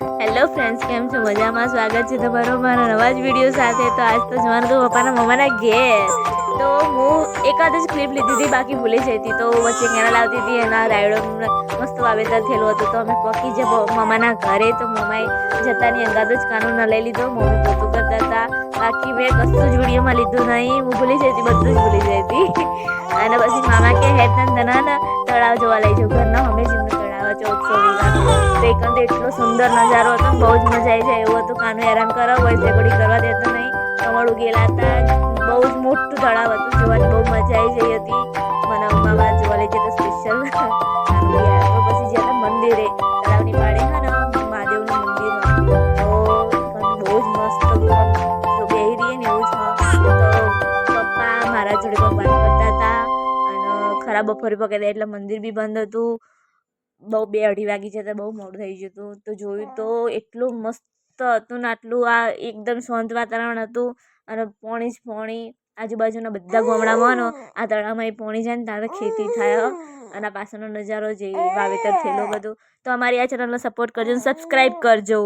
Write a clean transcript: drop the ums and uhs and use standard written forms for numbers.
Hello friends, કેમ છો? મજામાં? સ્વાગત છે તમારો મારા નવા જ વિડીયો સાથે। તો આજ તો જવાનું હતું પપ્પાના મમ્માના ઘેર। તો હું એકાદ જ ક્લિપ લીધી હતી, બાકી ભૂલી જઈ હતી। તો વચ્ચે કેનાલ આવતી હતી, એના રાયડો મસ્ત વાવેતર થયેલું હતું। તો અમે પહોંચી જ મમ્માના ઘરે। તો મમ્માએ જતાની અંગાત જ કાનૂન લઈ લીધો। મમ્મી પોતું કરતા હતા, બાકી મેં કશું જ વિડીયોમાં લીધું નહીં। હું ભૂલી જઈ હતી, બધું જ ભૂલી જઈ હતી। અને પછી મામા કે હેડ તને તળાવ જોવા લઈ જાઉં। ઘરના અમે જ તળાવ 1400 વીઘાનું। તો એકંદર એટલો સુંદર નજારો હતો, બહુ જ મજા આવી જાય એવું હતું। કાનું હેરાન કરો, વોઇસ રેકોર્ડિંગ કરવા દેતો નહીં। કમળું ગયેલા હતા, બહુ જ મોટું તળાવ હતું, જોવાની બહુ મજા આવી ગઈ હતી। મને મામા જોવા લઈ જતો સ્પેશિયલ કાનું ગયા। તો પછી જ્યાં મંદિરે તળાવની પાડે હા ને મહાદેવનું મંદિર તો બહુ જ મસ્ત જો બેહી રહીએ ને એવું જ તો પપ્પા મારા જોડે પણ વાત કરતા હતા અને ખરાબ બપોરે પકડ્યા એટલે મંદિર બી બંધ હતું। બહુ 2-2:30 વાગી જતા, બહુ મોડું થઈ જતું। તો જોયું તો એટલું મસ્ત હતું ને આટલું આ એકદમ શાંત વાતાવરણ હતું અને પોણી જ પોણી। આજુબાજુના બધા ગામડામાં આ તળાવમાં પોણી જાય ને ત્યારે ખેતી થાય અને પાછળનો નજારો જે વાવેતર થયેલો બધું। તો અમારી આ ચેનલને સપોર્ટ કરજો, સબસ્ક્રાઈબ કરજો।